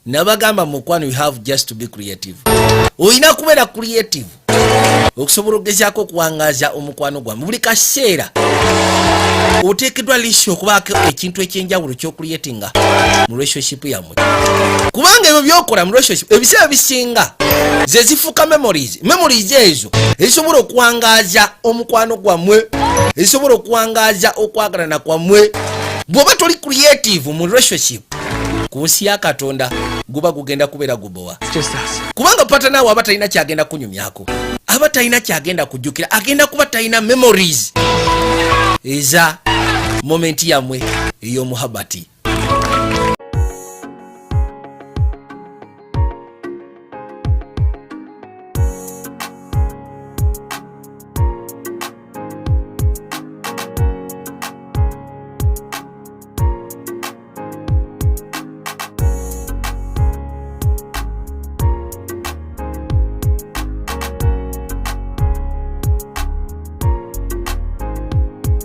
nabagamba mukwano you have just to be creative. Oyina kubeera creative okusobola okugezaako okuwangaaza omukwano gwammwe buli kaseera. Oteekeddwa liisho okubaako ekintu ekyenjawulo ky'okuliyetinga mu relationship yammwe, kubanga ebyo byokola mu relationship ebiseera bisinga ze zifuuka memories ezo ezisobola okuwangaaza omukwano gwammwe, ezisobola okuwangaaza okwagalana kwammwe. Bw'oba toli creative mu relationship ku nsi ya Katonda guba gugenda kubeera gubowa, kubanga partner naawe aba talina kyagenda kunyumyako, aba talina kyagenda kujjukira, agenda kuba talina memories eza momenti yammwe ey'omuhabati.